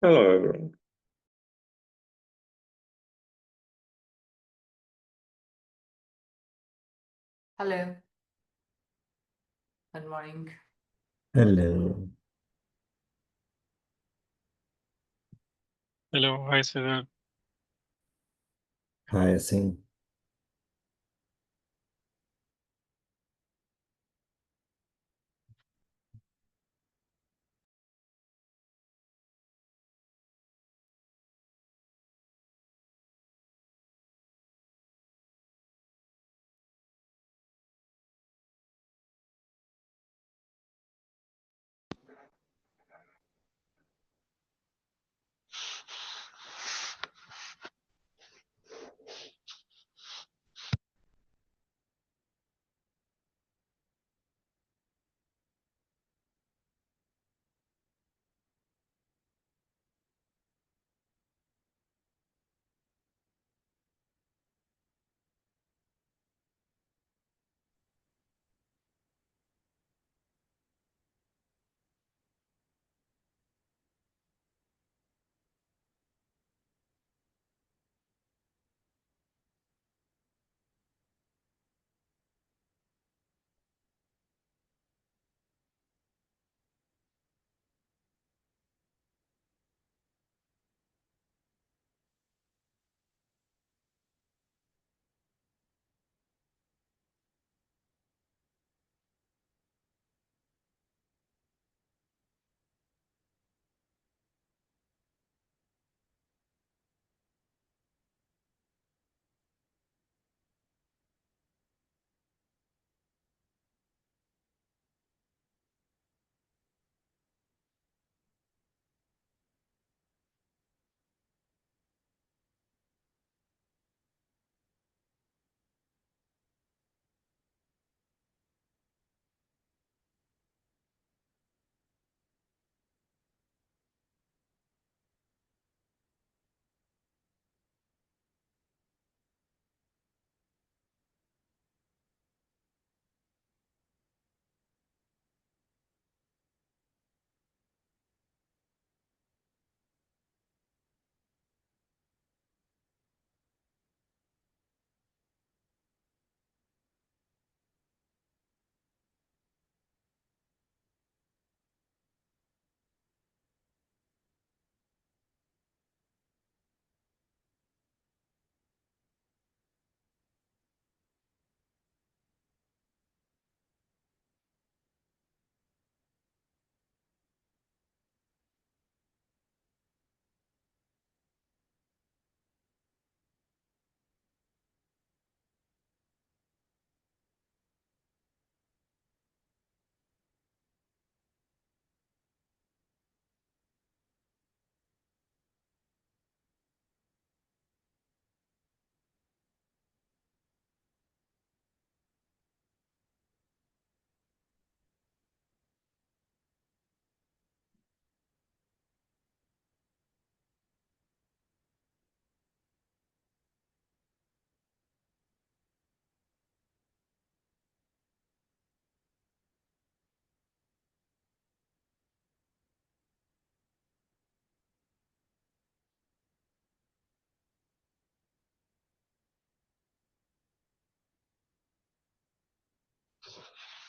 Hello, everyone. Hello, good morning. Hello. Hello, hi Siddharth. Hi, Asim.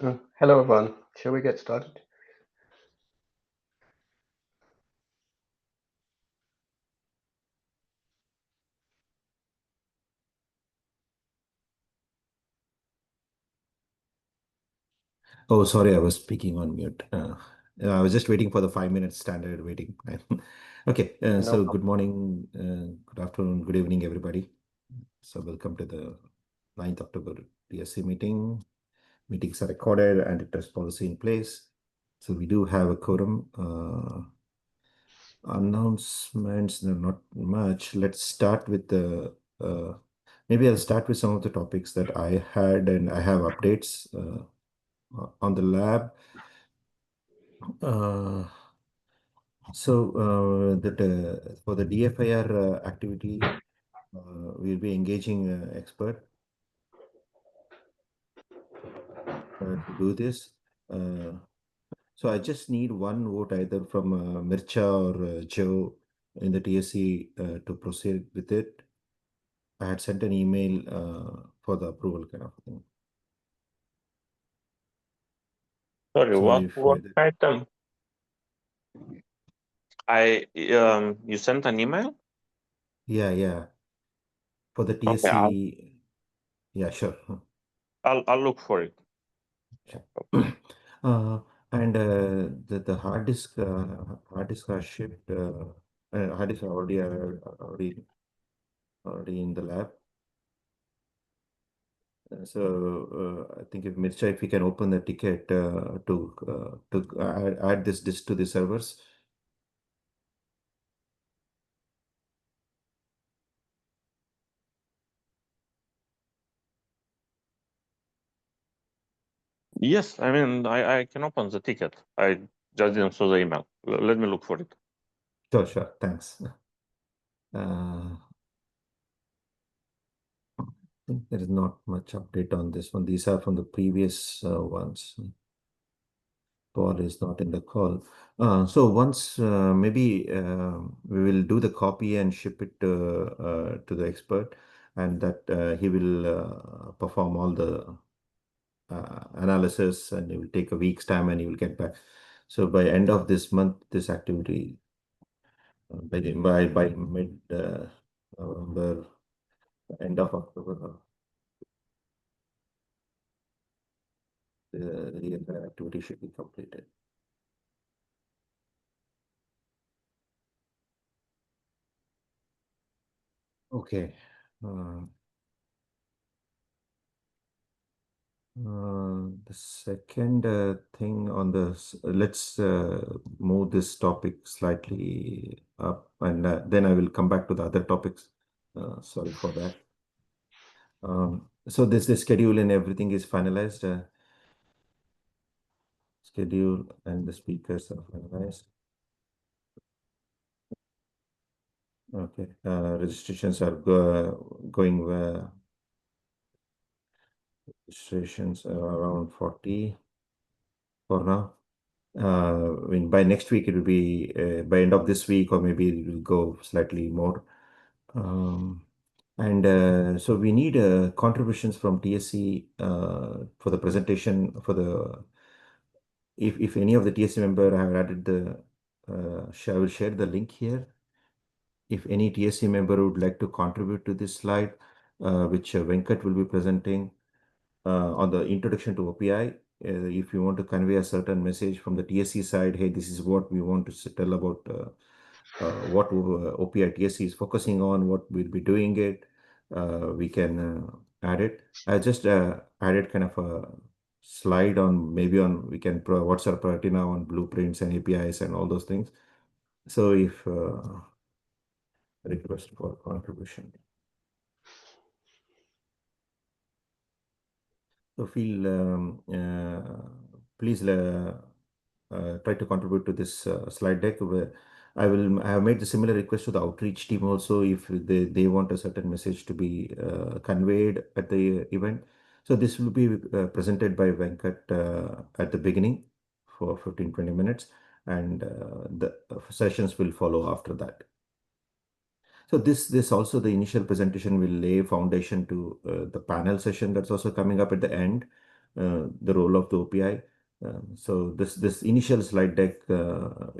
Hello, everyone. Shall we get started? Oh, sorry, I was speaking on mute. I was just waiting for the 5 minute standard waiting time. Okay, No so problem. good morning, good afternoon, good evening, everybody. So welcome to the 9th October TSC meeting. Meetings are recorded and it has policy in place. So we do have a quorum. Announcements, no, not much. Let's start with maybe I'll start with some of the topics that I had and I have updates on the lab. Uh, for the DFIR activity, we'll be engaging an expert to do this. So I just need one vote either from Mircha or Joe in the TSC to proceed with it. I had sent an email for the approval kind of thing. Sorry, So what if item? You sent an email? yeah, for the Okay, TSC, yeah, sure. I'll look for it. Sure. And the hard disk are shipped. Hard disk are already in the lab. So I think if Mircha, if we can open the ticket to add this disk to the servers. Yes, I mean I can open the ticket. I just didn't saw the email. Let me look for it. Sure, thanks. I think there is not much update on this one. These are from the previous ones. Paul is not in the call. So once maybe we will do the copy and ship it to the expert, and that he will perform all the analysis, and it will take a week's time, and he will get back. So by end of this month, this activity by mid November, end of October, the entire activity should be completed. Okay. The second thing on this, let's move this topic slightly up, and then I will come back to the other topics. Sorry for that. So this the schedule and everything is finalized. Schedule and the speakers are finalized. Okay. Registrations are going registrations are around 40 for now. I mean, by next week it will be by end of this week, or maybe it will go slightly more. And so we need contributions from TSC for the presentation for the if any of the TSC member have added the I will share the link here. If any TSC member would like to contribute to this slide, which Venkat will be presenting on the introduction to OPI, if you want to convey a certain message from the TSC side, hey, this is what we want to tell about what OPI TSC is focusing on, what we'll be doing it, we can add it. I just added kind of a slide on maybe on we can what's our priority now on blueprints and APIs and all those things. So if request for contribution. So feel please try to contribute to this slide deck. Where I have made the similar request to the outreach team also if they want a certain message to be conveyed at the event. So this will be presented by Venkat at the beginning for 15-20 minutes, and the sessions will follow after that. So this also the initial presentation will lay foundation to the panel session that's also coming up at the end, the role of the OPI. So this initial slide deck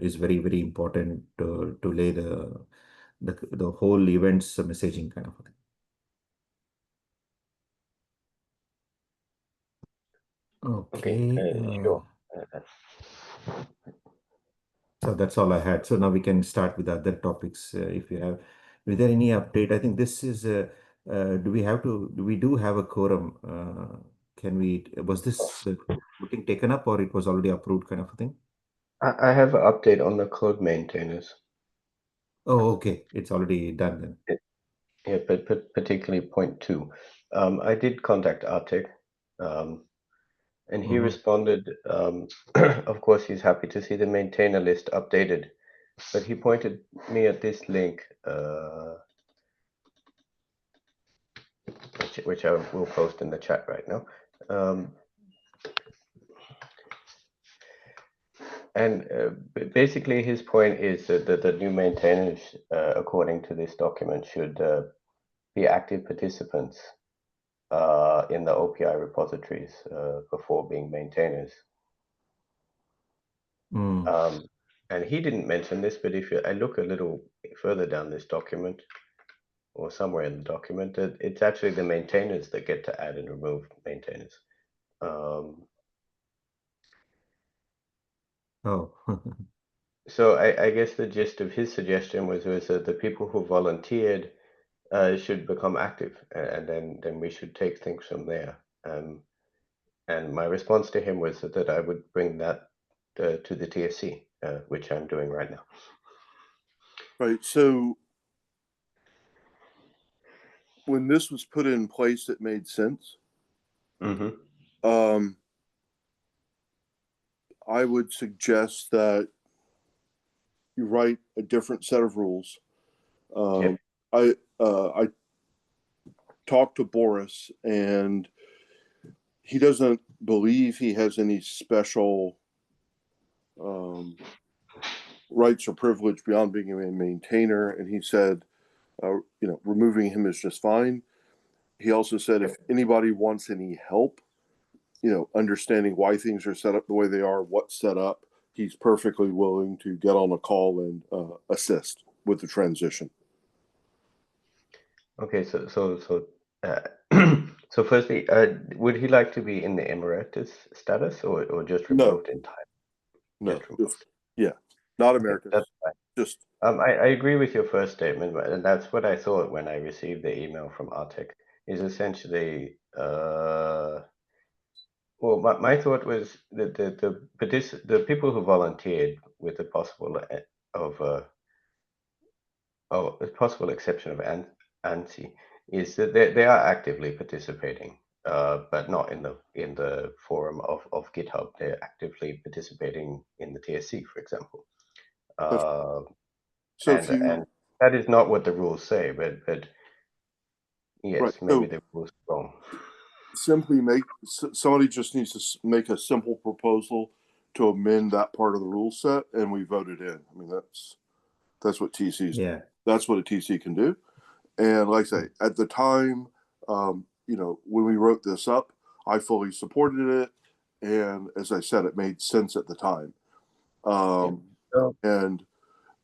is very important to lay the whole event's messaging kind of thing. Okay. Sure. So that's all I had. So now we can start with other topics if you have. Is there any update? I think this is. Do we have to? We do have a quorum. Can we? Was this voting taken up, or it was already approved, kind of a thing? I have an update on the code maintainers. Oh, okay. It's already done then. Yeah, but particularly point two. I did contact Arctic, and he responded, of course, he's happy to see the maintainer list updated, but he pointed me at this link, which I will post in the chat right now. And basically, his point is that the new maintainers, according to this document, should be active participants in the OPI repositories before being maintainers. And he didn't mention this, but if I look a little further down this document, or somewhere in the document, it's actually the maintainers that get to add and remove maintainers. So I guess the gist of his suggestion was that the people who volunteered should become active, and then we should take things from there. And my response to him was that I would bring that to the TSC, which I'm doing right now. Right. So when this was put in place, it made sense. Mm-hmm. I would suggest that you write a different set of rules. Yep. I talked to Boris, and he doesn't believe he has any special rights or privilege beyond being a maintainer. And he said, removing him is just fine. He also said if anybody wants any help, understanding why things are set up the way they are, what's set up, he's perfectly willing to get on a call and assist with the transition. Okay, so so firstly, would he like to be in the emeritus status or just remote in time? No, not Americans. Okay, that's fine. Just I agree with your first statement, and that's what I thought when I received the email from Arctic. Is essentially, well, my thought was that the people who volunteered, with the possible exception of ANSI, is that they are actively participating, but not in the forum of GitHub. They're actively participating in the TSC, for example. And that is not what the rules say, but yes, right. maybe the rules are wrong. Simply somebody just needs to make a simple proposal to amend that part of the rule set, and we vote it in. I mean, that's what TC's. Yeah. That's what a TC can do. And like I say, at the time, when we wrote this up, I fully supported it, and as I said, it made sense at the time.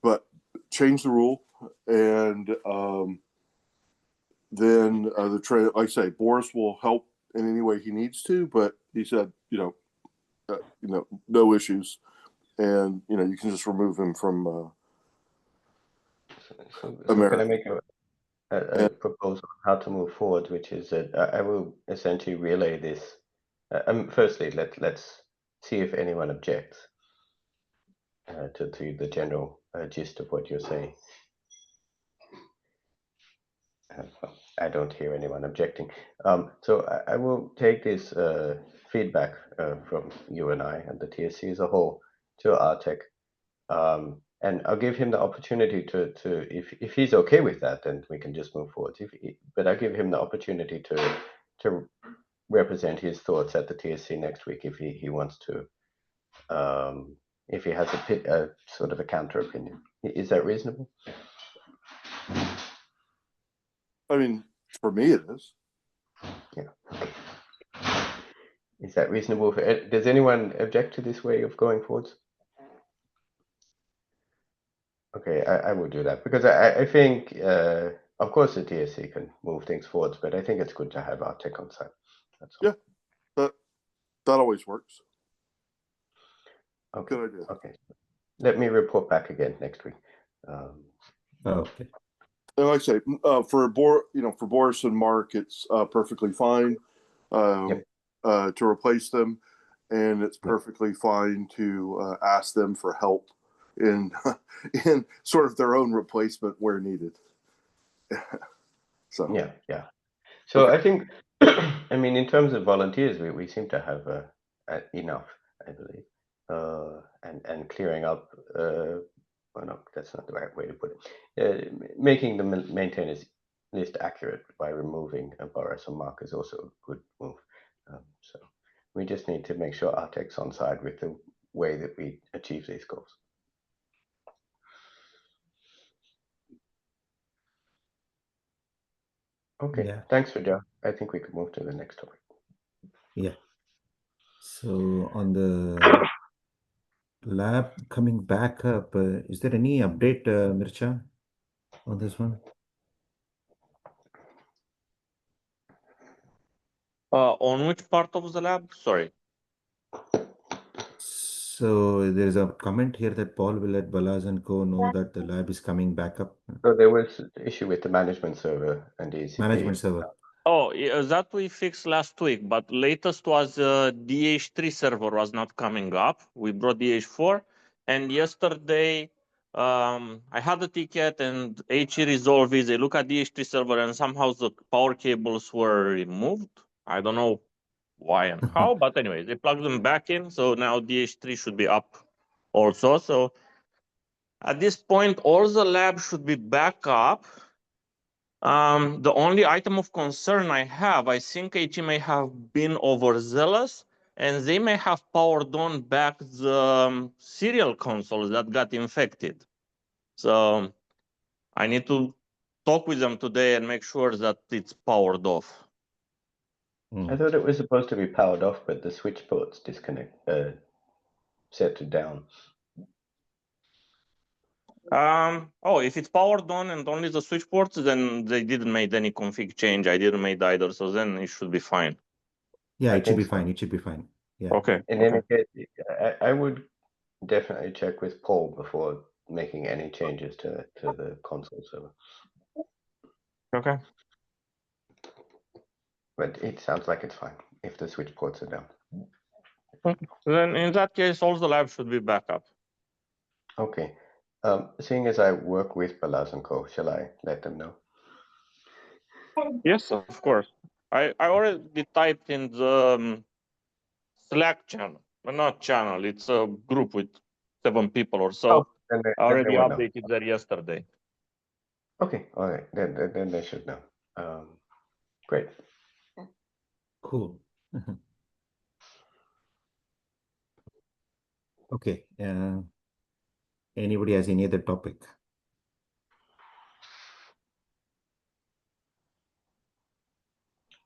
But change the rule, and then like I say, Boris will help in any way he needs to. But he said, no issues, and you can just remove him from. So can I make a proposal on how to move forward, which is that I will essentially relay this. Firstly, let's see if anyone objects to the general gist of what you're saying. I don't hear anyone objecting. So I will take this feedback from you and I and the TSC as a whole to Artek, and I'll give him the opportunity to if he's okay with that, then we can just move forward. But I give him the opportunity to represent his thoughts at the TSC next week if he wants to, if he has a sort of a counter opinion. Is that reasonable? I mean, for me, it is. Yeah. Is that reasonable? Does anyone object to this way of going forwards? Okay, I will do that because I think, of course, the TSC can move things forwards, but I think it's good to have our tech on site. That's all. Yeah, that always works. Okay. Good idea. Okay. Let me report back again next week. Okay. And like I say, for Boris and Mark, it's perfectly fine to replace them, and it's perfectly fine to ask them for help in in sort of their own replacement where needed. So yeah. So I think, I mean, in terms of volunteers, we seem to have enough, I believe, and clearing up. Well, no, that's not the right way to put it. Making the maintainers list accurate by removing Boris and Mark is also a good move. So we just need to make sure Artek's on side with way that we achieve these goals. Okay, Yeah. thanks, Vidya. I think we could move to the next topic. Yeah. So on the lab coming back up, is there any update, Mircha, on this one? On which part of the lab? Sorry. So there's a comment here that Paul will let Balaz and Co know that the lab is coming back up. So there was an issue with the management server and the ECP. Management server. Oh, yeah, that we fixed last week, but latest was DH3 server was not coming up. We brought DH4, and yesterday I had a ticket and HE resolved it. They look at DH3 server and somehow the power cables were removed. I don't know why and how, but anyway, they plugged them back in, so now DH3 should be up also. So at this point, all the labs should be back up. The only item of concern I have, I think HE may have been overzealous and they may have powered on back the serial consoles that got infected. So I need to talk with them today and make sure that it's powered off. I thought it was supposed to be powered off, but the switch ports set to down. Oh, if it's powered on and only the switch ports, then they didn't make any config change. I didn't make either, so then it should be fine. Yeah, I it should think be so. fine. It should be fine. Yeah. Okay. In any case, I would definitely check with Paul before making any changes to the console server. Okay. But it sounds like it's fine if the switch ports are down. Then in that case, all the labs should be back up. Okay. Seeing as I work with Balaz and Co, shall I let them know? Yes, of course. I already typed in the Slack channel, but not channel. It's a group with 7 people or so. Then I already they will know. updated there yesterday. Okay, all right. Then they should know. Great. Cool. Okay. Anybody has any other topic?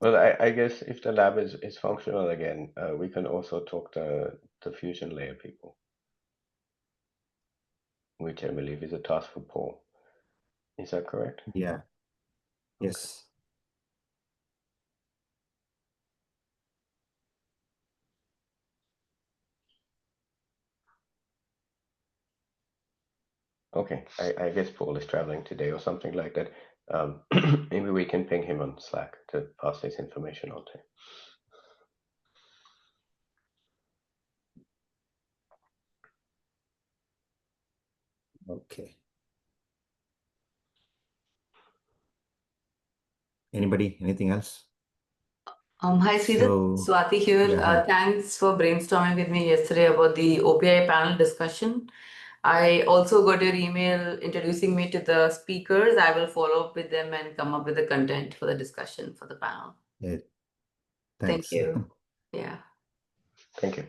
Well, I guess if the lab is functional again, we can also talk to the fusion layer people, which I believe is a task for Paul. Is that correct? Yeah. Yes. Okay, I guess Paul is traveling today or something like that. Maybe we can ping him on Slack to pass this information on to him. Okay. Anybody? Anything else? Hi, Sridhar. Swati here. Yeah, hi. Thanks for brainstorming with me yesterday about the OPI panel discussion. I also got your email introducing me to the speakers. I will follow up with them and come up with the content for the discussion for the panel. Yeah. Thank Thanks. you. Yeah. Thank you.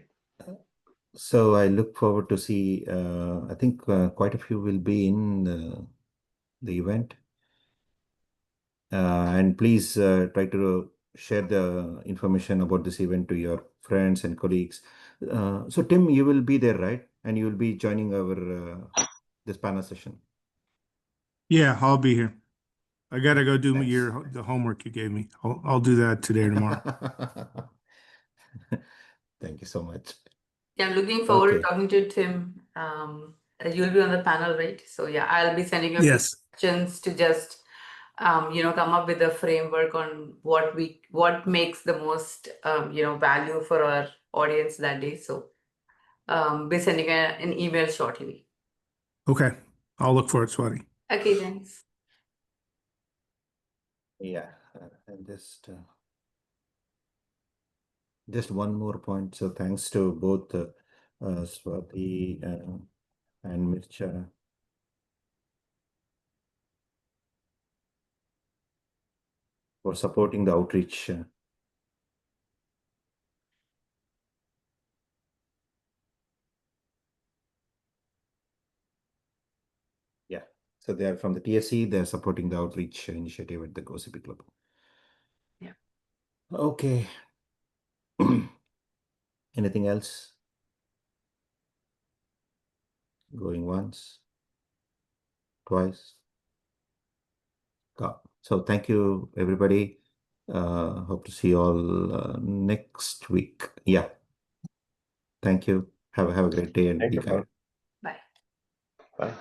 So I look forward to see, I think quite a few will be in the event. And please try to share the information about this event to your friends and colleagues. So Tim, you will be there, right? And you will be joining our this panel session. Yeah, I'll be here. I gotta go do Thanks. the homework you gave me. I'll do that today or tomorrow. Thank you so much. Yeah, I'm looking forward Okay. to talking to Tim. You'll be on the panel, right? So yeah, I'll be sending you Yes. questions to just come up with a framework on what makes the most value for our audience that day. So be sending an email shortly. Okay. I'll look for it, Swati. Okay, thanks. Yeah, and just one more point. So thanks to both Swati and Mircha for supporting the outreach. I So they are from the TSC. They're supporting the outreach initiative at the GoCP Club. Yeah. Okay. Anything else? Going once, twice. So thank you, everybody. Hope to see you all next week. Yeah. Thank you. Have a great day and Thank be you, kind. Paul. Bye. Bye.